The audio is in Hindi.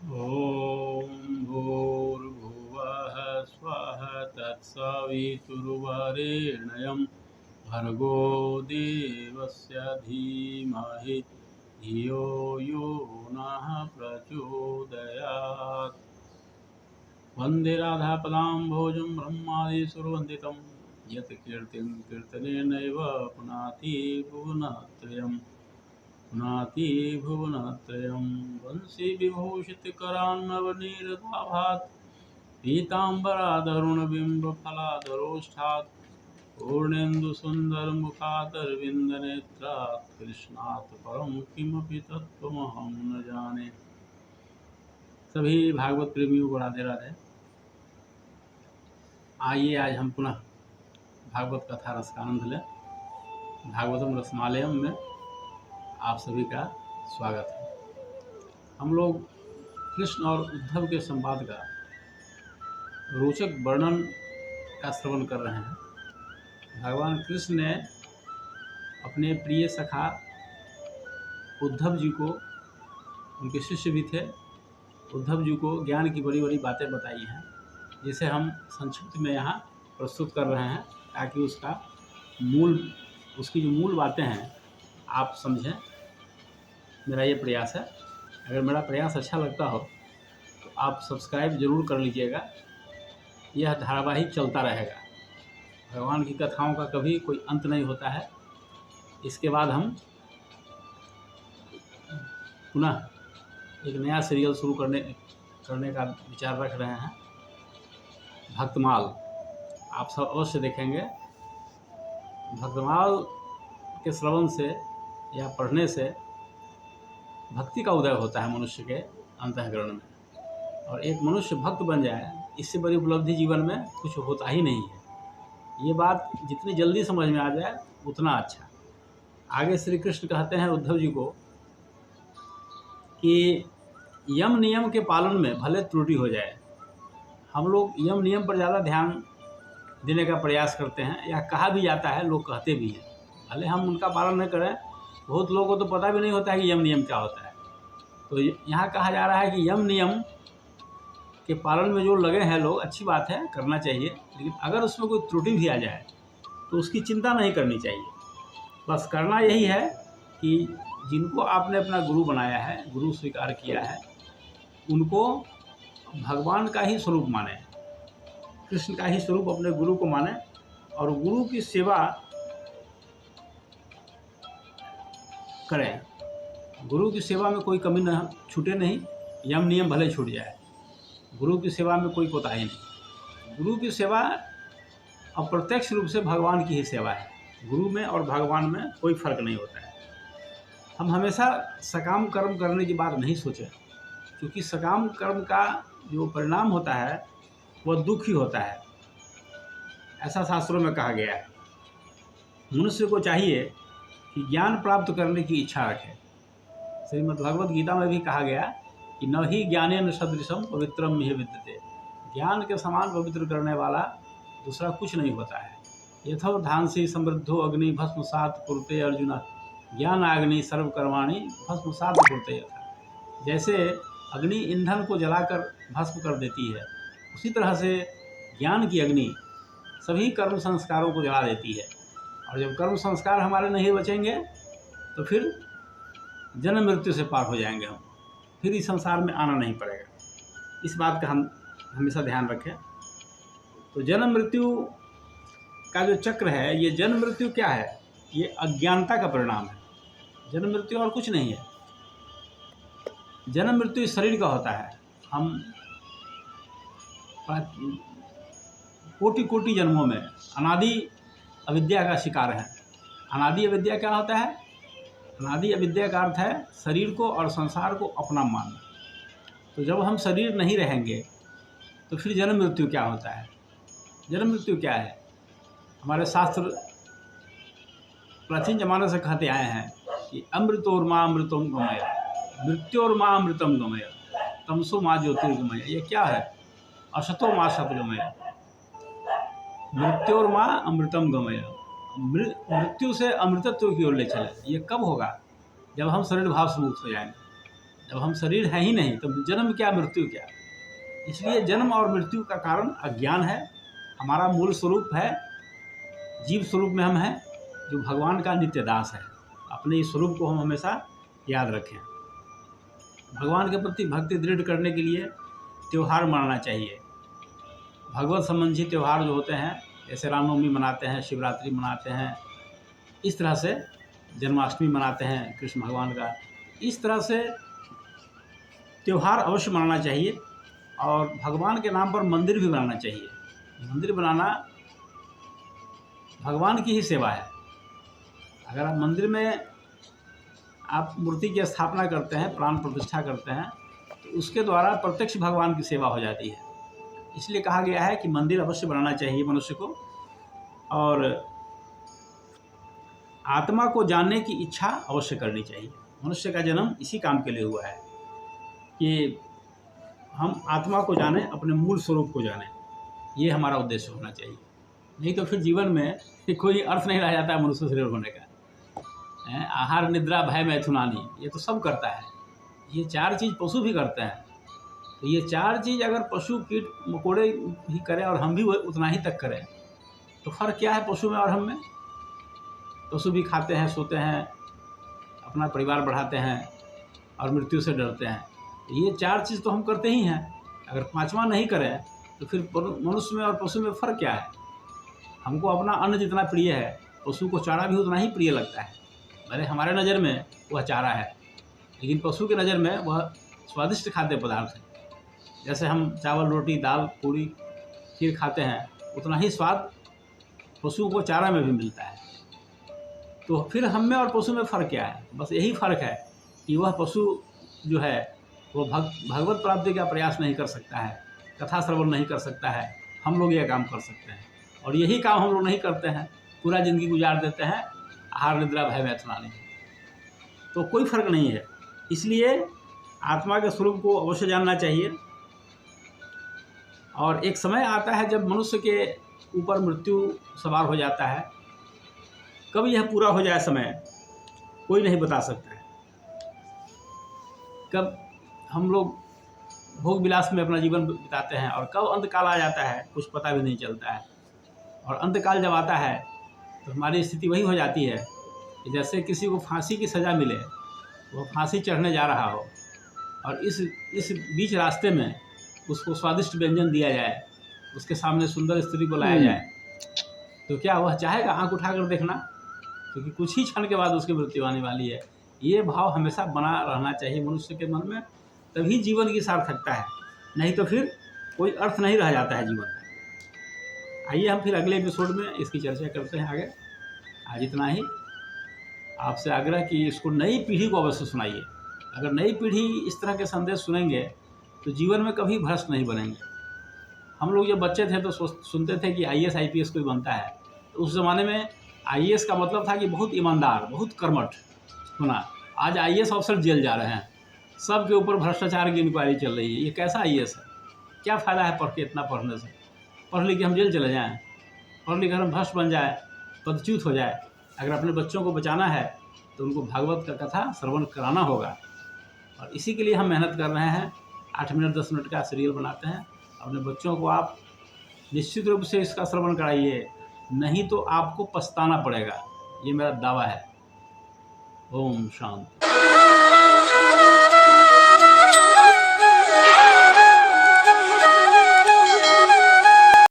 ॐ भूर्भुवः स्वः तत्सवितुर्वरेण्यं भर्गो देवस्य धीमहि धियो यो नः प्रचोदयात्। वन्दे राधापदाम्भोजं ब्रह्मादिसुरवन्दितं यत् कीर्तिं कीर्तनेनैव पुनाति भुवनत्रयम् वंशी विभूषितकरान्नवनीरदाभात् पीताम्बरादरुणबिम्बफलाधरोष्ठात् पूर्णेन्दुसुन्दरमुखादरविन्दनेत्रात् कृष्णात् परं किमपि तत्त्वमहं न जाने। सभी भागवत प्रेमियों को राधे राधे। आइए आज हम पुनः भागवत कथा रस का आनंद लें। भागवतम रसमालयम में आप सभी का स्वागत है। हम लोग कृष्ण और उद्धव के संवाद का रोचक वर्णन का श्रवण कर रहे हैं। भगवान कृष्ण ने अपने प्रिय सखा उद्धव जी को, उनके शिष्य भी थे, उद्धव जी को ज्ञान की बड़ी बड़ी बातें बताई हैं, जिसे हम संक्षिप्त में यहाँ प्रस्तुत कर रहे हैं ताकि उसकी जो मूल बातें हैं आप समझें। मेरा ये प्रयास है। अगर मेरा प्रयास अच्छा लगता हो तो आप सब्सक्राइब जरूर कर लीजिएगा। यह धारावाहिक चलता रहेगा। भगवान की कथाओं का कभी कोई अंत नहीं होता है। इसके बाद हम पुनः एक नया सीरियल शुरू करने का विचार रख रहे हैं, भक्तमाल। आप सब अवश्य देखेंगे। भक्तमाल के श्रवण से या पढ़ने से भक्ति का उदय होता है मनुष्य के अंतःकरण में, और एक मनुष्य भक्त बन जाए, इससे बड़ी उपलब्धि जीवन में कुछ होता ही नहीं है। ये बात जितनी जल्दी समझ में आ जाए उतना अच्छा। आगे श्री कृष्ण कहते हैं उद्धव जी को कि यम नियम के पालन में भले त्रुटि हो जाए, हम लोग यम नियम पर ज़्यादा ध्यान देने का प्रयास करते हैं, या कहा भी जाता है, लोग कहते भी हैं, भले हम उनका पालन न करें। बहुत लोगों को तो पता भी नहीं होता है कि यम नियम क्या होता है। तो यहाँ कहा जा रहा है कि यम नियम के पालन में जो लगे हैं लोग, अच्छी बात है, करना चाहिए, लेकिन अगर उसमें कोई त्रुटि भी आ जाए तो उसकी चिंता नहीं करनी चाहिए। बस करना यही है कि जिनको आपने अपना गुरु बनाया है, गुरु स्वीकार किया है, उनको भगवान का ही स्वरूप माने, कृष्ण का ही स्वरूप अपने गुरु को माने, और गुरु की सेवा करें। गुरु की सेवा में कोई कमी न छूटे नहीं, यम नियम भले छूट जाए, गुरु की सेवा में कोई कोताही नहीं। गुरु की सेवा अप्रत्यक्ष रूप से भगवान की ही सेवा है। गुरु में और भगवान में कोई फर्क नहीं होता है। हम हमेशा सकाम कर्म करने की बात नहीं सोचें, क्योंकि सकाम कर्म का जो परिणाम होता है वह दुख ही होता है, ऐसा शास्त्रों में कहा गया है। मनुष्य को चाहिए कि ज्ञान प्राप्त करने की इच्छा रखे। श्रीमद् भगवद गीता में भी कहा गया कि न ही ज्ञानेन सदृशम पवित्रम इह विद्यते। ज्ञान के समान पवित्र करने वाला दूसरा कुछ नहीं होता है। यथो धांसी समृद्धो अग्नि भस्मसात कुरुते अर्जुन, ज्ञान आग्नि सर्वकर्माणि भस्मसात कुरुते। जैसे अग्नि ईंधन को जलाकर भस्म कर देती है, उसी तरह से ज्ञान की अग्नि सभी कर्म संस्कारों को जला देती है। और जब कर्म संस्कार हमारे नहीं बचेंगे तो फिर जन्म मृत्यु से पार हो जाएंगे हम, फिर इस संसार में आना नहीं पड़ेगा। इस बात का हम हमेशा ध्यान रखें। तो जन्म मृत्यु का जो चक्र है, ये जन्म मृत्यु क्या है? ये अज्ञानता का परिणाम है। जन्म मृत्यु और कुछ नहीं है। जन्म मृत्यु इस शरीर का होता है। हम कोटि कोटि जन्मों में अनादि अविद्या का शिकार है। अनादि अविद्या क्या होता है? अनादि अविद्या का अर्थ है शरीर को और संसार को अपना मानना। तो जब हम शरीर नहीं रहेंगे तो फिर जन्म मृत्यु क्या होता है? जन्म मृत्यु क्या है? हमारे शास्त्र प्राचीन जमाने से कहते आए हैं कि अमृतोर्मा अमृतम गमय, मृत्योर्मा अमृतम गमय, तमसो माँ ज्योतिर्गमय। ये क्या है? असतो माँ सतगमय, मृत्योर्मा अमृतम गमय। मृत्यु से अमृतत्व की ओर ले चले। ये कब होगा? जब हम शरीर भाव से मुक्त हो जाएंगे। जब हम शरीर है ही नहीं तो जन्म क्या मृत्यु क्या। इसलिए जन्म और मृत्यु का कारण अज्ञान है। हमारा मूल स्वरूप है, जीव स्वरूप में हम हैं, जो भगवान का नित्य दास है। अपने इस स्वरूप को हम हमेशा याद रखें। भगवान के प्रति भक्ति दृढ़ करने के लिए त्यौहार मनाना चाहिए। भगवत संबंधी त्यौहार जो होते हैं, जैसे रामनवमी मनाते हैं, शिवरात्रि मनाते हैं, इस तरह से जन्माष्टमी मनाते हैं कृष्ण भगवान का, इस तरह से त्यौहार अवश्य मनाना चाहिए। और भगवान के नाम पर मंदिर भी बनाना चाहिए। मंदिर बनाना भगवान की ही सेवा है। अगर आप मंदिर में आप मूर्ति की स्थापना करते हैं, प्राण प्रतिष्ठा करते हैं, तो उसके द्वारा प्रत्यक्ष भगवान की सेवा हो जाती है। इसलिए कहा गया है कि मंदिर अवश्य बनाना चाहिए मनुष्य को। और आत्मा को जानने की इच्छा अवश्य करनी चाहिए। मनुष्य का जन्म इसी काम के लिए हुआ है कि हम आत्मा को जानें, अपने मूल स्वरूप को जानें। ये हमारा उद्देश्य होना चाहिए। नहीं तो फिर जीवन में कोई अर्थ नहीं रह जाता है मनुष्य शरीर होने का। आहार निद्रा भय मैथुनानी, ये तो सब करता है। ये 4 चीज़ पशु भी करते हैं। तो ये 4 चीज़ अगर पशु कीट मकोड़े भी करें और हम भी उतना ही तक करें, तो फर्क क्या है पशु में और हम में। पशु भी खाते हैं, सोते हैं, अपना परिवार बढ़ाते हैं और मृत्यु से डरते हैं। ये 4 चीज़ तो हम करते ही हैं। अगर 5वां नहीं करें तो फिर मनुष्य में और पशु में फ़र्क क्या है। हमको अपना अन्न जितना प्रिय है, पशु को चारा भी उतना ही प्रिय लगता है। भले हमारे नज़र में वह चारा है, लेकिन पशु की नज़र में वह स्वादिष्ट खाद्य पदार्थ है। जैसे हम चावल, रोटी, दाल, पूड़ी, खीर खाते हैं, उतना ही स्वाद पशु को चारा में भी मिलता है। तो फिर हम में और पशु में फ़र्क क्या है। बस यही फ़र्क है कि वह पशु जो है वो भगवत प्राप्ति का प्रयास नहीं कर सकता है, कथा श्रवण नहीं कर सकता है। हम लोग यह काम कर सकते हैं, और यही काम हम लोग नहीं करते हैं। पूरा ज़िंदगी गुजार देते हैं आहार निद्रा भय मैथुनानी। तो कोई फ़र्क नहीं है। इसलिए आत्मा के स्वरूप को अवश्य जानना चाहिए। और एक समय आता है जब मनुष्य के ऊपर मृत्यु सवार हो जाता है। कब यह पूरा हो जाए समय, कोई नहीं बता सकता है। कब हम लोग भोग विलास में अपना जीवन बिताते हैं और कब अंतकाल आ जाता है, कुछ पता भी नहीं चलता है। और अंतकाल जब आता है तो हमारी स्थिति वही हो जाती है कि जैसे किसी को फांसी की सज़ा मिले, वो फांसी चढ़ने जा रहा हो और इस बीच रास्ते में उसको स्वादिष्ट व्यंजन दिया जाए, उसके सामने सुंदर स्त्री को लाया जाए, तो क्या वह चाहेगा आंख उठाकर देखना? क्योंकि कुछ ही क्षण के बाद उसकी मृत्यु आने वाली है। ये भाव हमेशा बना रहना चाहिए मनुष्य के मन में, तभी जीवन की सार्थकता है। नहीं तो फिर कोई अर्थ नहीं रह जाता है जीवन में। आइए हम फिर अगले एपिसोड में इसकी चर्चा करते हैं आगे। आज इतना ही। आपसे आग्रह कि इसको नई पीढ़ी को अवश्य सुनाइए। अगर नई पीढ़ी इस तरह के संदेश सुनेंगे तो जीवन में कभी भ्रष्ट नहीं बनेंगे। हम लोग जब बच्चे थे तो सुनते थे कि IAS IPS कोई बनता है, तो उस ज़माने में IAS का मतलब था कि बहुत ईमानदार, बहुत कर्मठ होना। आज IAS अफसर जेल जा रहे हैं, सब के ऊपर भ्रष्टाचार की इंक्वायरी चल रही है। ये कैसा IAS है? क्या फ़ायदा है पढ़ के, इतना पढ़ने से? पढ़ लिख के हम जेल चले जाएँ, पढ़ लिख कर हम भ्रष्ट बन जाए, पदच्युत हो जाए। अगर अपने बच्चों को बचाना है तो उनको भागवत का कथा श्रवण कराना होगा। और इसी के लिए हम मेहनत कर रहे हैं। 8 मिनट 10 मिनट का सीरियल बनाते हैं। अपने बच्चों को आप निश्चित रूप से इसका श्रवण कराइए, नहीं तो आपको पछताना पड़ेगा। ये मेरा दावा है। ओम शांति।